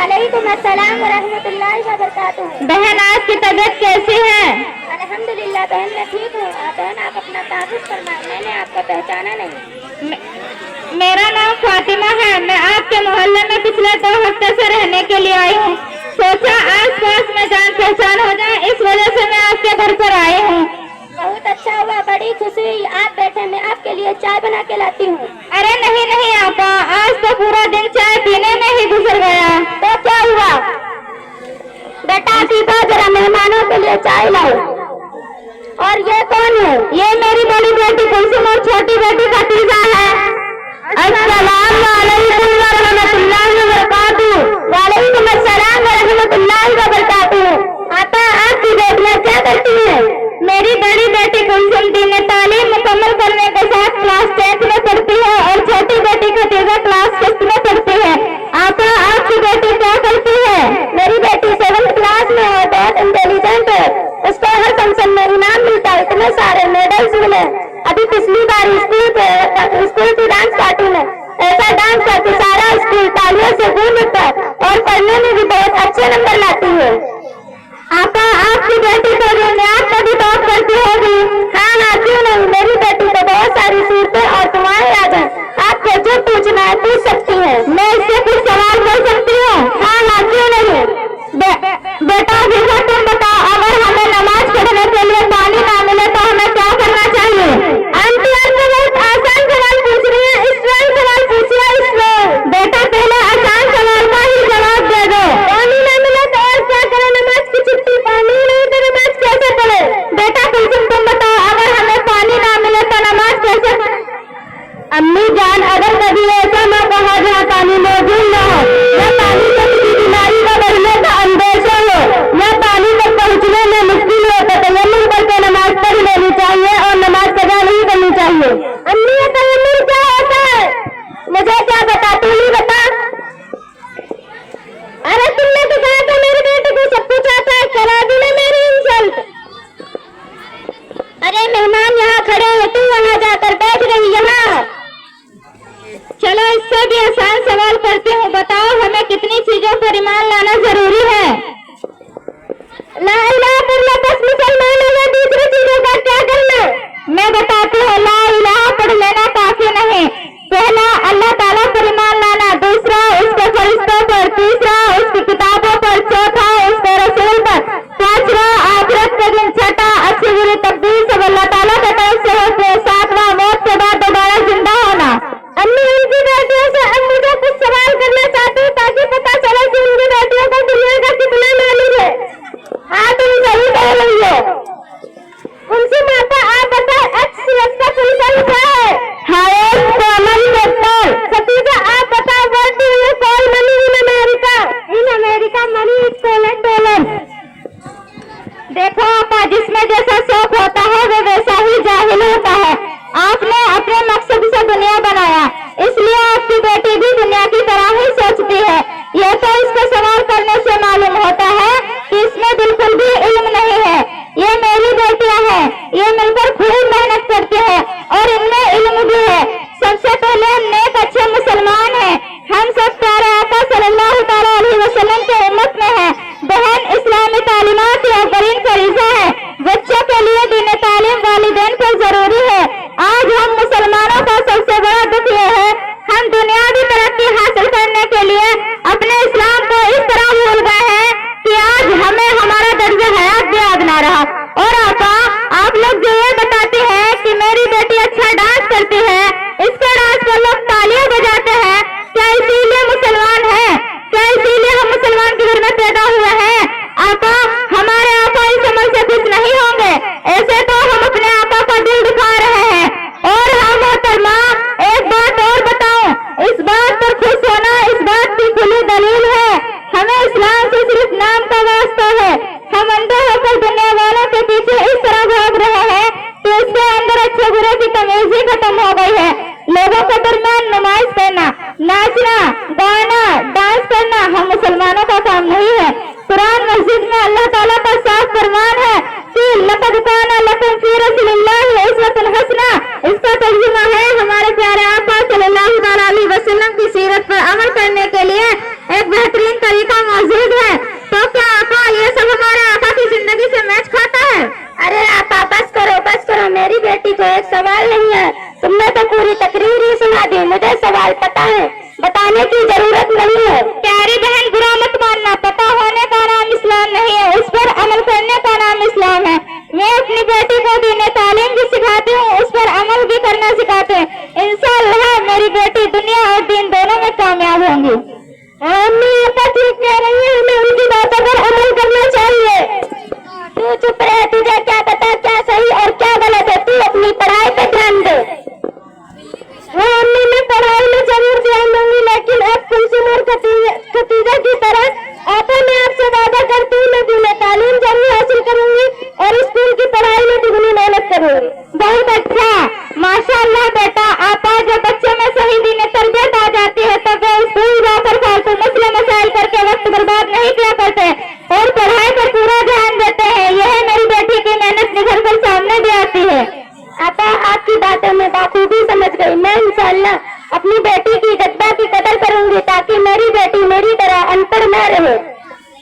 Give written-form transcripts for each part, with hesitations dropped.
वालेकुम अस्सलाम व रहमतुल्लाहि व बरकातुहू। बहन, आपकी तबीयत कैसी है? अल्हम्दुलिल्लाह बहन, मैं ठीक हूँ। बहन, आप अपना तारुफ फरमाएं, मैंने आपको पहचाना नहीं। मेरा नाम फातिमा है। मैं आपके मोहल्ले में पिछले 2 हफ्ते से रहने के लिए आई हूँ। सोचा आस पास में जान पहचान हो जाए, इस वजह से मैं आपके घर पर आई हूँ। बहुत अच्छा हुआ, बड़ी खुशी हुई। आप बैठे, मैं आपके लिए चाय बना के लाती हूँ। अरे नहीं नहीं आपा, आज तो पूरा दिन चाय पीने में ही गुजर गया। तो क्या हुआ? बेटा सीधा जरा मेहमानों के लिए चाय लाओ। और ये कौन है? ये मेरी बड़ी बेटी कुलसुम और छोटी बेटी खतीजा है। अस्सलाम वालेकुम व रहमतुल्लाहि व बरकातुहू। वालेकुम अस्सलाम व रहमतुल्लाहि व बरकातुहू। आपा, आपकी बेटियां क्या करती हैं? मेरी बड़ी बेटी कुलसुम दीन तालीम मुकम्मल करने के साथ क्लास 10 में पढ़ती है और छोटी बेटी खतीजा क्लास 6 में पढ़ती है। आपा, आपकी बेटी क्या करती है? मेरी बेटी 7th क्लास में है, बहुत इंटेलिजेंट है। उसको हर फंक्शन में इनाम मिलता है, इतने सारे मेडल्स मिले। अभी पिछली बार स्कूल की डांस पार्टी में ऐसा डांस करके सारा स्कूल तालियों से गूंज उठता है और पढ़ने में भी बहुत अच्छे नंबर लाती है। आपा, आपकी बेटी तो दुनियात में भी टॉप करती होगी। हाँ, क्यों नहीं। मेरी बेटी को बहुत सारी सूरतें और दुआएं याद है। आपको जो पूछना है पूछ सकती है। मैं इससे कुछ सवाल कर सकती हूँ? हाँ, क्यों नहीं। बेटा भीखा, तुम बताओ, अगर हमें नमाज पढ़ने के लिए पानी ना मिले तो हमें क्या करना चाहिए? आंटी, आपको बहुत आसान सवाल पूछ रही है, स्ट्रॉन्ग सवाल पूछिए। बेटा, पहले आसान सवाल का ही जवाब दे दो। पानी ना मिले तो और क्या करें? नमाज की छुट्टी। पानी नहीं तो नमाज कैसे पढ़े? बेटा कुलसुम, तुम बताओ, अगर हमें पानी ना मिले तो नमाज कैसे? अम्मी जान, अगर कभी ऐसा मौका हो जहाँ पानी मौजूद न हो, या पानी से किसी बीमारी का बढ़ने का अंदेशा हो, या पानी तक पहुँचने में मुश्किल हो, तो तयम्मुम करके नमाज पढ़ लेनी चाहिए और नमाज कज़ा नहीं करनी चाहिए। अम्मी, ये तयम्मुम क्या होता है? मुझे क्या बता, तू ही बता। अरे तुमने तो कहा था मेरी बेटी को सब कुछ आता है, करा दी ना मेरी इंसल्ट। अरे मेहमान यहाँ खड़े हैं, तू वहाँ जाकर बैठ रही यहाँ। चलो इससे भी आसान सवाल करती हूँ। बताओ, हमें कितनी चीजों पर ईमान लाना जरूरी है? ला इलाहा इल्लल्लाह, बस मुसलमान है, दूसरी चीजों का क्या करना? मैं बताती हूँ, ला इलाहा पढ़ लेना काफी नहीं। पहला अल्लाह ताला पर ईमान लाना, दूसरा उसके फरिश्तों पर, तीसरा उसकी किताबों पर, चौथा उसके रसूल पर, पांचवा आखिरत के दिन, छठा अच्छी बुरी तकदीर सब अल्लाह ताला की तरफ से होती है, सातवां मौत के बाद दोबारा जिंदा होना। अम्मी, उनकी बेटियों से अब मुझे कुछ सवाल करना चाहती हूँ ताकि पता चले कि उनकी बेटियों को दुनिया का कितना मालूम है। हाँ, तुम सही कह रही हो। उनसे माता, आप बताओ, एक्स का फुल फॉर्म क्या है? Highest common factor. खतीजा, आप बताओ, what do you call money in America? In America money is called dollar. देखो आपा, जिसमें जैसा शौक होता है वो वैसा ही जाहिल होता है। आपने अपने मकसद से दुनिया बनाया, इसलिए आपकी बेटी भी दुनिया की तरह ही सोचती है। यह तो इसको सवाल करने से मालूम होता है कि इसमें बिल्कुल भी इल्म नहीं है। ये मेरी बेटियां हैं, ये मिलकर खूब मेहनत करती है और इनमें इल्म भी है। सबसे पहले हम नेक अच्छे मुसलमान हैं। हम सब प्यारे आका सल्लल्लाहु तआला अलैहि वसल्लम के उम्मत में हैं। बहन, इस्लामी तालीमात की अवतरीन फरीज़ा है। बच्चों के लिए दीन तालीम वालिदैन पर जरूरी है। आज हम मुसलमानों का सबसे बड़ा दुख यह है, हम दुनियावी तरक्की हासिल करने के लिए अपने इस्लाम को इस तरह भूल गए हैं कि आज हमें हमारा दर्जा हयात भी याद ना रहा। और आपा, आप लोग जो ये बताते हैं कि मेरी बेटी अच्छा डांस करती है, इसके डांस पर लोग तालियां बजाते हैं, क्या इसीलिए मुसलमान है? क्या इसीलिए हम मुसलमान के घर में पैदा हुए हैं? आपा, हमारे आपा इस अमल से खुश नहीं होंगे। ऐसे तो हम अपने आपा का दिल दिखा रहे हैं। और हाँ मोहतरमा, एक बात और बताऊं, इस बात पर खुश होना इस बात की खुली दलील है, हमें इस्लाम से सिर्फ नाम का वास्ता है। हम अंधे होकर दुनिया वालों के पीछे इस तरह भाग रहे हैं कि उसके अंदर अच्छे बुरे की तमीज ही खत्म हो गई है। लोगों के दरमियान नुमाइश करना, नाचना, गाना, डांस करना हम मुसलमानों का काम नहीं है। कुरान मस्जिद में अल्लाह ताला का साफ फरमान है कि लक़द काना लकुम फी रसूलिल्लाहि उस्वतुन हसना। इसका तर्जुमा है, हमारे प्यारे आका सल्लल्लाहु अलैहि वसल्लम की सीरत पर अमल करने के लिए एक बेहतरीन तरीका जरूरत नहीं है। प्यारी बहन, बुरा मत मानना, पता होने का नाम इस्लाम नहीं है, उस पर अमल करने का नाम इस्लाम है। मैं अपनी बेटी को दीन तालीम भी सिखाती हूँ, उस पर अमल भी करना सिखाते हैं। इंशाअल्लाह मेरी बेटी दुनिया और दीन दोनों में कामयाब होंगी। अम्मी आपा ठीक कह रही है, हमें उनकी बातों पर अमल करना चाहिए। तू चुप रहे, तुझे क्या पता क्या सही और क्या गलत है, तू अपनी पढ़ाई पे ध्यान दे। हाँ अम्मी, मैं पढ़ाई में जरूर ध्यान दूंगी, लेकिन अब कुलसुम और खतीजा की तरह आपा मैं आपसे वादा करती हूँ, मैं दीन तालीम जरूर हासिल करूंगी और स्कूल की पढ़ाई में दुगनी मेहनत करूंगी। बहुत अच्छा, माशाअल्लाह बेटा। आपा जब बच्चों में सही दीन तरबियत आ जाती है तब वे स्कूल जाकर फालतू मसले मसाइल करके वक्त बर्बाद नहीं किया करते और पढ़ाई पर पूरा ध्यान देते हैं। यह मेरी बेटी की मेहनत निखर कर सामने भी आती है। आपा आपकी बातों में बाखूबी समझ गई। मैं इंशाअल्लाह अपनी बेटी की इज्जत की कदर करूंगी ताकि मेरी बेटी मेरी तरह अनपढ़ न रहे।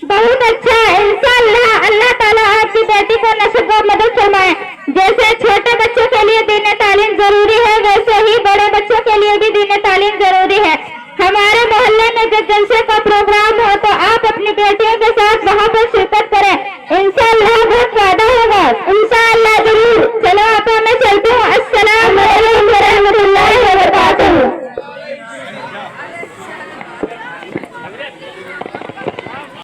बहुत अच्छा, इंशाअल्लाह अल्लाह ताला आपकी बेटी को नसीब और मदद फरमाए। जैसे छोटे बच्चों के लिए दीन तालीम जरूरी है, वैसे ही बड़े बच्चों के लिए भी दीन तालीम जरूरी है। हमारे मोहल्ले में जब जलसे का प्रोग्राम हो तो आप अपनी बेटियों के साथ वहाँ पर शिरकत करें, इंशाअल्लाह बहुत फायदा होगा। इंशाअल्लाह जरूर। चलो आपा मैं चलती हूँ। अस्सलाम वालेकुम।